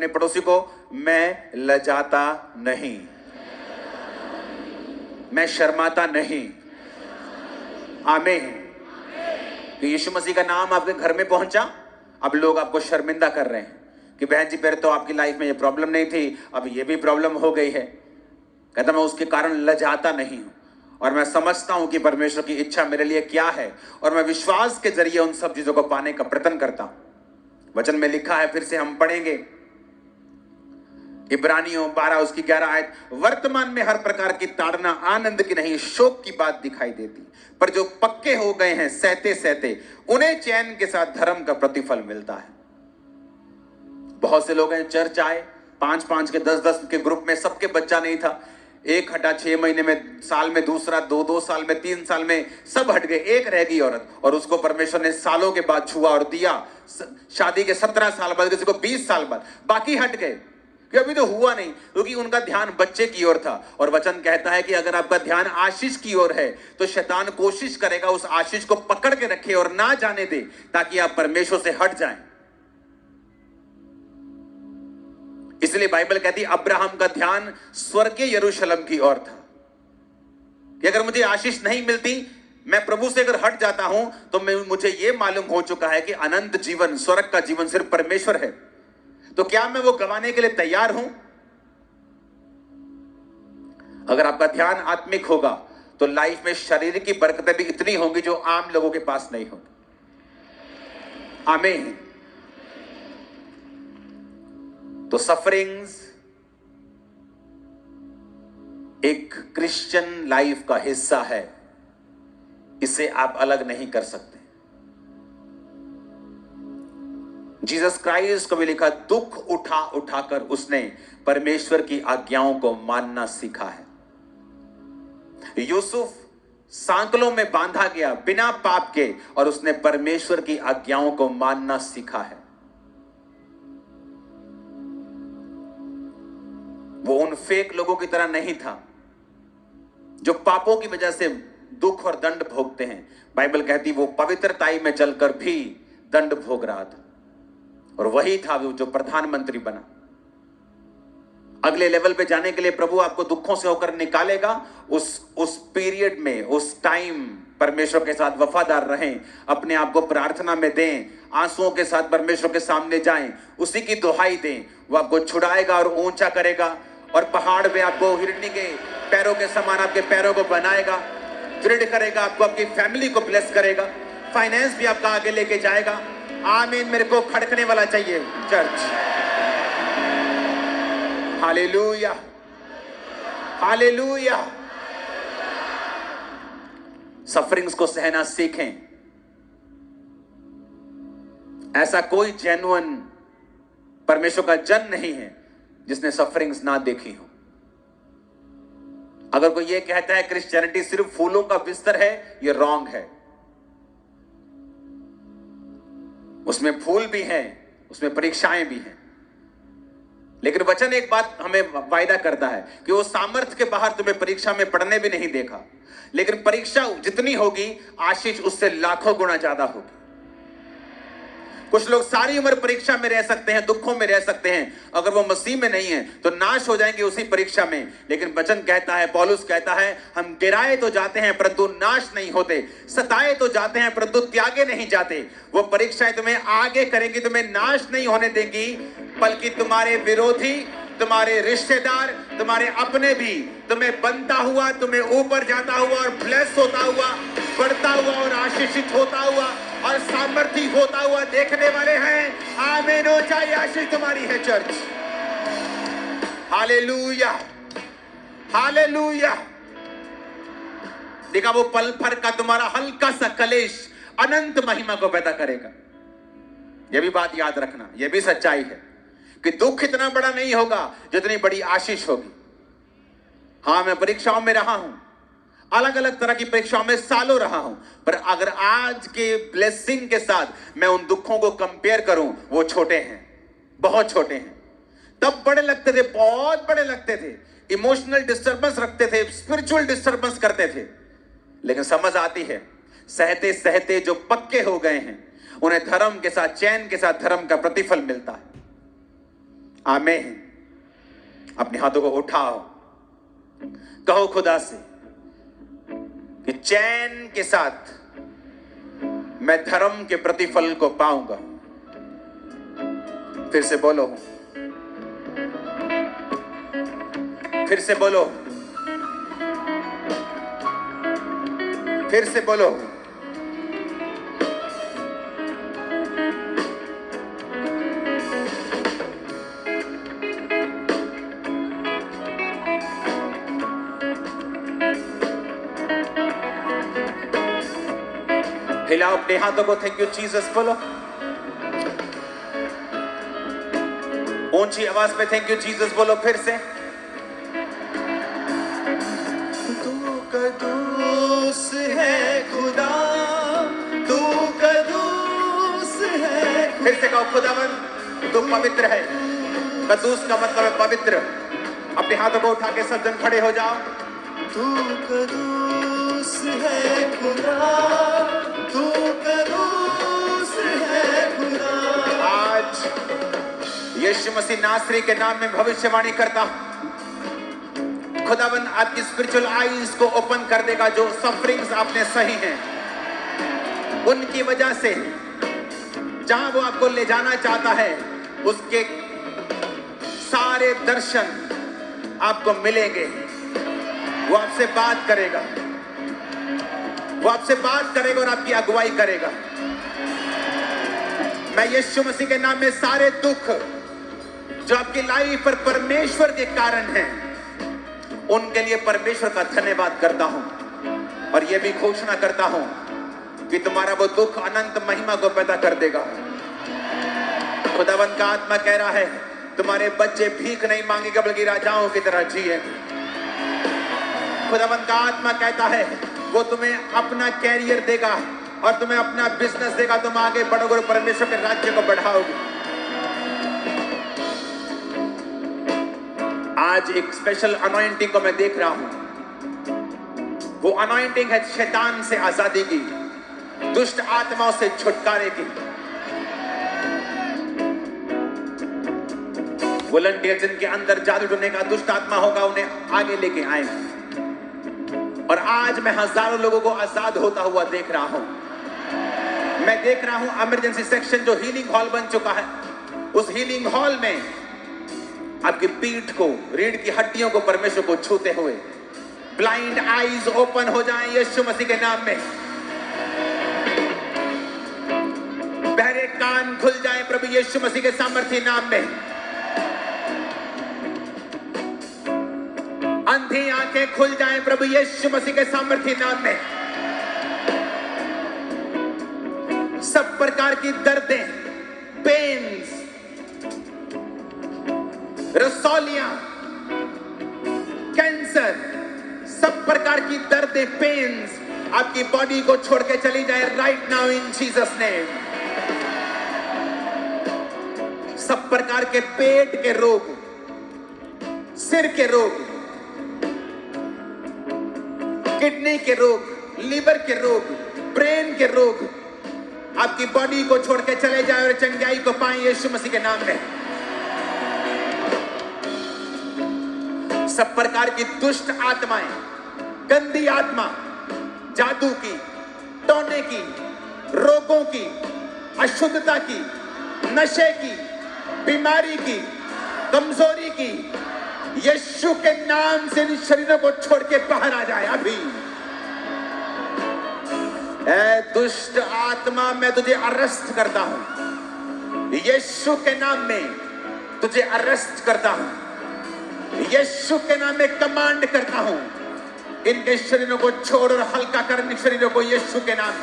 अपने पड़ोसी को, मैं लजाता नहीं, मैं शर्माता नहीं। आमीन। तो यीशु मसीह का नाम आपके घर में पहुंचा, अब लोग आपको शर्मिंदा कर रहे हैं कि बहन जी पहले तो आपकी लाइफ में ये प्रॉब्लम नहीं थी, अब ये भी प्रॉब्लम हो गई है। कहता मैं उसके कारण लजाता नहीं हूं, और मैं समझता हूं कि परमेश्वर की इच्छा मेरे लिए क्या है, और मैं विश्वास के जरिए उन सब चीजों को पाने का प्रयत्न करता हूं। वचन में लिखा है, फिर से हम पढ़ेंगे, इब्रानियों 12 उसकी 11 आयत, वर्तमान में हर प्रकार की ताड़ना आनंद की नहीं शोक की बात दिखाई देती, पर जो पक्के हो गए हैं सहते सहते उन्हें चैन के साथ धर्म का प्रतिफल मिलता है। बहुत से लोग हैं, चर्च आए, 5-5 के 10-10 के ग्रुप में, सबके बच्चा नहीं था, एक हटा 6 महीने में, साल में दूसरा, 2 साल में, 3 साल में सब हट गए, एक रह गई औरत, और उसको परमेश्वर ने सालों के बाद छुआ और दिया। शादी के 17 साल बाद, किसी को 20 साल बाद, बाकी हट गए कि अभी तो हुआ नहीं, क्योंकि उनका ध्यान बच्चे की ओर था। और वचन कहता है कि अगर आपका ध्यान आशीष की ओर है तो शैतान कोशिश करेगा उस आशीष को पकड़ के रखे और ना जाने दे, ताकि आप परमेश्वर से हट जाएं। इसलिए बाइबल कहती है अब्राहम का ध्यान स्वर्गीय यरूशलेम की ओर था कि अगर मुझे आशीष नहीं मिलती, मैं प्रभु से अगर हट जाता हूं, तो मुझे यह मालूम हो चुका है कि अनंत जीवन, स्वर्ग का जीवन सिर्फ परमेश्वर है। तो क्या मैं वो गंवाने के लिए तैयार हूं? अगर आपका ध्यान आत्मिक होगा तो लाइफ में शरीर की बरकतें भी इतनी होंगी जो आम लोगों के पास नहीं होंगी। आमीन। तो सफरिंग्स एक क्रिश्चियन लाइफ का हिस्सा है, इसे आप अलग नहीं कर सकते। जीसस क्राइस्ट को भी लिखा, दुख उठा उठाकर उसने परमेश्वर की आज्ञाओं को मानना सीखा है। यूसुफ सांकलों में बांधा गया बिना पाप के, और उसने परमेश्वर की आज्ञाओं को मानना सीखा है। वो उन फेक लोगों की तरह नहीं था जो पापों की वजह से दुख और दंड भोगते हैं। बाइबल कहती वो पवित्रताई में चलकर भी दंड भोग रहा था, और वही था वो जो प्रधानमंत्री बना। अगले लेवल पे जाने के लिए प्रभु आपको दुखों से होकर निकालेगा। उस पीरियड में, उस टाइम परमेश्वर के साथ वफादार रहें, अपने आप को प्रार्थना में दें, आंसुओं के साथ परमेश्वर के सामने जाएं, उसी की दुहाई दें। वो आपको छुड़ाएगा और ऊंचा करेगा, और पहाड़ पे आपको हिरनी के पैरों के समान आपके पैरों को बनाएगा, दृढ़ करेगा आपको, आपकी फैमिली को ब्लेस करेगा, फाइनेंस भी आपका आगे लेके जाएगा। आमीन। मेरे को खड़कने वाला चाहिए चर्च। Hallelujah, hallelujah. सफरिंग्स को सहना सीखें। ऐसा कोई जेन्युइन परमेश्वर का जन नहीं है जिसने सफरिंग्स ना देखी हो। अगर कोई ये कहता है क्रिश्चियनिटी सिर्फ फूलों का बिस्तर है, ये रॉन्ग है। उसमें फूल भी हैं, उसमें परीक्षाएं भी हैं, लेकिन वचन एक बात हमें वायदा करता है कि वो सामर्थ्य के बाहर तुम्हें परीक्षा में पढ़ने भी नहीं देखा, लेकिन परीक्षा जितनी होगी आशीष उससे लाखों गुना ज्यादा होगी। कुछ लोग सारी उम्र परीक्षा में रह सकते हैं, दुखों में रह सकते हैं, अगर वो मसीह में नहीं है तो नाश हो जाएंगे उसी परीक्षा में। लेकिन वचन कहता है, पौलुस कहता है, हम गिराए तो जाते हैं परंतु नाश नहीं होते, सताए तो जाते हैं परंतु त्यागे नहीं जाते। वो परीक्षाएं तुम्हें आगे करेंगी, तुम्हें नाश नहीं होने देंगी, बल्कि तुम्हारे विरोधी, तुम्हारे रिश्तेदार, तुम्हारे अपने भी तुम्हें बनता हुआ, तुम्हें ऊपर जाता हुआ और ब्लेस होता हुआ, बढ़ता हुआ और आशीषित होता हुआ और सामर्थ्य होता हुआ देखने वाले हैं। आमीन। हो चाहे आशीष तुम्हारी है चर्च। Hallelujah, hallelujah. देखा, वो पल भर का तुम्हारा हल्का सा कलेश अनंत महिमा को पैदा करेगा। यह भी बात याद रखना, यह भी सच्चाई है कि दुख इतना बड़ा नहीं होगा जितनी बड़ी आशीष होगी। हाँ, मैं परीक्षाओं में रहा हूं, अलग अलग तरह की परीक्षाओं में सालों रहा हूं, पर अगर आज के ब्लेसिंग के साथ मैं उन दुखों को कंपेयर करूं, वो छोटे हैं, बहुत छोटे हैं। तब बड़े लगते थे, बहुत बड़े लगते थे, इमोशनल डिस्टर्बेंस रखते थे, स्पिरिचुअल डिस्टर्बेंस करते थे। लेकिन समझ आती है, सहते सहते जो पक्के हो गए हैं उन्हें धर्म के साथ, चैन के साथ धर्म का प्रतिफल मिलता है। आमीन। अपने हाथों को उठाओ, कहो खुदा से कि चैन के साथ मैं धर्म के प्रतिफल को पाऊंगा। फिर से बोलो, फिर से बोलो, फिर से बोलो। हिलाओ अपने हाथों को, थैंक यू जीसस बोलो। ऊंची आवाज में थैंक यू जीसस बोलो फिर से। तू कदूस है खुदा, तू कदूस है। फिर से कहो, खुदावन तू पवित्र है। कदूस का मतलब है पवित्र। अपने हाथों को उठा के सब जन खड़े हो जाओ। तू कदूस है खुदा, तू कदूस है खुदा। आज यीशु मसीह नासरी के नाम में भविष्यवाणी करता हूं, खुदावन आपकी स्पिरिचुअल आईज को ओपन कर देगा। जो सफरिंग्स आपने सही हैं, उनकी वजह से जहां वो आपको ले जाना चाहता है, उसके सारे दर्शन आपको मिलेंगे। वो आपसे बात करेगा, वो आपसे बात करेगा और आपकी अगुवाई करेगा। मैं यीशु मसीह के नाम में सारे दुख जो आपकी लाइफ पर परमेश्वर के कारण हैं, उनके लिए परमेश्वर का धन्यवाद करता हूं और यह भी घोषणा करता हूं कि तुम्हारा वो दुख अनंत महिमा को पैदा कर देगा। खुदावंत का आत्मा कह रहा है, तुम्हारे बच्चे भीख नहीं मांगेगा बल्कि राजाओं की तरह जिए। खुदावंत का आत्मा कहता है, वो तुम्हें अपना कैरियर देगा और तुम्हें अपना बिजनेस देगा। तुम आगे बढ़ोगे और परमेश्वर के राज्य को बढ़ाओगे। आज एक स्पेशल अनॉइंटिंग को मैं देख रहा हूं। वो अनॉइंटिंग है शैतान से आजादी की, दुष्ट आत्माओं से छुटकारे की। वॉलंटियर जिनके अंदर जादू टोने का दुष्ट आत्मा होगा, उन्हें आगे लेके आएंगे। और आज मैं हजारों लोगों को आजाद होता हुआ देख रहा हूं। मैं देख रहा हूं इमरजेंसी सेक्शन जो हीलिंग हॉल बन चुका है, उस हीलिंग हॉल में आपकी पीठ को, रीढ़ की हड्डियों को परमेश्वर को छूते हुए ब्लाइंड आईज ओपन हो जाएं यीशु मसीह के नाम में। बहरे कान खुल जाएं प्रभु यीशु मसीह के सामर्थ्य नाम में। अंधी आंखें खुल जाएं प्रभु यीशु मसीह के सामर्थ्य नाम में। सब प्रकार की दर्दें, पेन्स, रसौलियां, कैंसर, सब प्रकार की दर्दें, पेन्स आपकी बॉडी को छोड़ के चली जाए right now in Jesus name. सब प्रकार के पेट के रोग, सिर के रोग, किडनी के रोग, लीवर के रोग, ब्रेन के रोग आपकी बॉडी को छोड़ के चले जाए और चंगाई को पाएं यीशु मसीह के नाम में। सब प्रकार की दुष्ट आत्माएं, गंदी आत्मा, जादू की, टोने की, रोगों की, अशुद्धता की, नशे की, बीमारी की, कमजोरी की, यीशु के नाम से इन शरीरों को छोड़ के बाहर आ जाए अभी। ऐ दुष्ट आत्मा, मैं तुझे अरेस्ट करता हूं यीशु के नाम में, तुझे अरेस्ट करता हूं यीशु के नाम में, कमांड करता हूं इनके शरीरों को छोड़ और हल्का कर इन शरीरों को यीशु के नाम।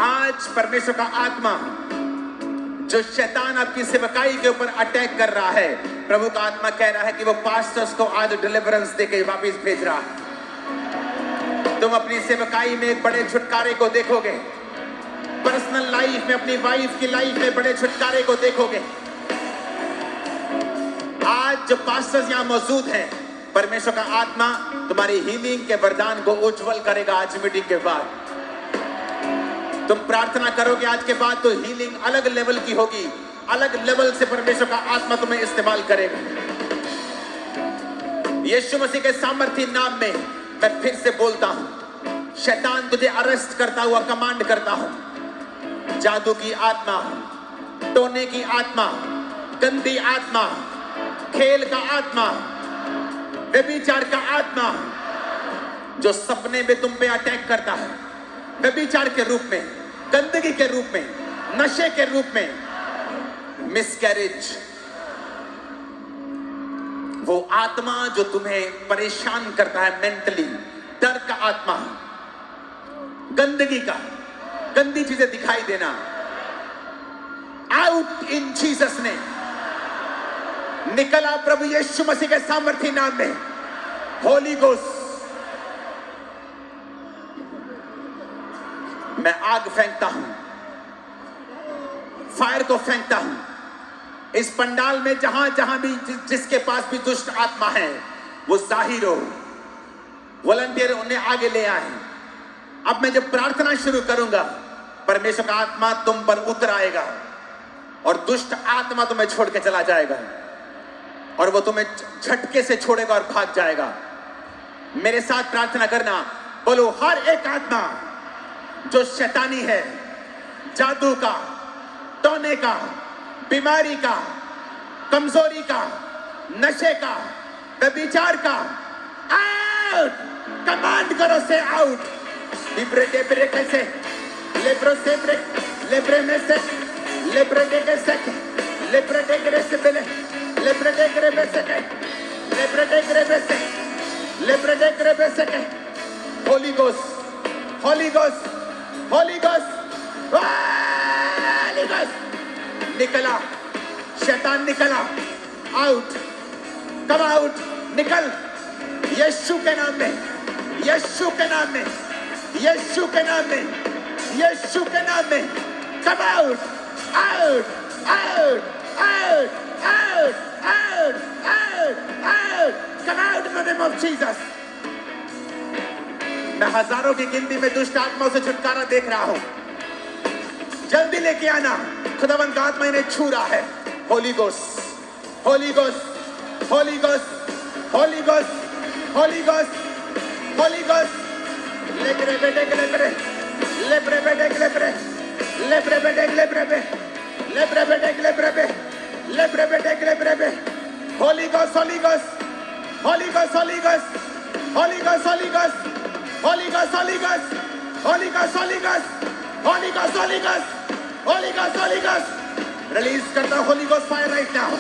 आज परमेश्वर का आत्मा जो शैतान आपकी सेवकाई के ऊपर अटैक कर रहा है, प्रभु का आत्मा कह रहा है कि वो पास्टर्स को आज डिलीवरेंस देके वापस भेज रहा है। तुम अपनी सेवकाई में एक बड़े छुटकारे को देखोगे, पर्सनल लाइफ में, अपनी वाइफ की लाइफ में बड़े छुटकारे को देखोगे। आज जो पास्टर्स यहां मौजूद हैं, परमेश्वर का आत्मा तुम्हारी हीलिंग के वरदान को उज्जवल करेगा। आज मीटिंग के बाद तुम प्रार्थना करोगे, आज के बाद तो हीलिंग अलग लेवल की होगी। अलग लेवल से परमेश्वर का आत्मा तुम्हें इस्तेमाल करेगा। यीशु मसीह के सामर्थ्य नाम में मैं फिर से बोलता हूं, शैतान तुझे अरेस्ट करता हुआ कमांड करता हूं। जादू की आत्मा, टोने की आत्मा, गंदी आत्मा, खेल का आत्मा, व्यभिचार का आत्मा जो सपने में तुम पे अटैक करता है, व्यभिचार के रूप में, गंदगी के रूप में, नशे के रूप में, मिसकैरेज, वो आत्मा जो तुम्हें परेशान करता है मेंटली, डर का आत्मा, गंदगी का, गंदी चीजें दिखाई देना, आउट इन जीसस ने, निकला प्रभु यीशु मसीह के सामर्थ्य नाम में। होली गोस्ट, मैं आग फेंकता हूं, फायर को फेंकता हूं इस पंडाल में, जहां जहां भी जिसके पास भी दुष्ट आत्मा है वो जाहिर हो। वॉलंटियर उन्हें आगे ले आए। अब मैं जब प्रार्थना शुरू करूंगा, परमेश्वर का आत्मा तुम पर उतर आएगा और दुष्ट आत्मा तुम्हें छोड़ के चला जाएगा और वो तुम्हें झटके से छोड़ेगा और भाग जाएगा। मेरे साथ प्रार्थना करना, बोलो, हर एक आत्मा जो शैतानी है, जादू का, टोने का, बीमारी का, कमजोरी का, नशे का, व्यभिचार का, आउट, कमांड करो से आउट। लिब्रे डेब्रे कैसे, लेब्रो से ब्रेक, लेब्रे में से, लेब्रे डेगे से, लेब्रे डेगरे से पहले, लेब्रे डेगरे में से, लेब्रे डेगरे में से, लेब्रे डेगरे में से, Holi Ghost, Holy Ghost, Holy Ghost, Holy ghost, निकला, शैतान निकला, आउट, कम आउट, निकल, यीशु के नाम में, यीशु के नाम में, यीशु के नाम में, यीशु के नाम में, come out, out, out, out, out, out, out, out, come out in the name of Jesus. मैं हजारों की गिनती में दुष्ट आत्माओं से छुटकारा देख रहा हूं। जल्दी लेके आना, खुदावंद का आत्मा इन्हें छू रहा है। Holy Ghost, Holy Ghost, Holy Ghost, Holy Ghost, Holy Ghost, Holy Ghost, लेब्रे बेटे लेब्रे, लेब्रे बेटे लेब्रे, लेब्रे बेटे लेब्रे, लेब्रे बेटे लेब्रे, लेब्रे बेटे लेब्रे, Holy Ghost, Holy Ghost, Holy Ghost, Holy Ghost, Holy Ghost, Holy Ghost, Holy Ghost, Holy Ghost, Holy Ghost, Holy Ghost, Holy Ghost, Holy Ghost, Holy Ghost, Holy Ghost, release करता Holy Ghost fire right now,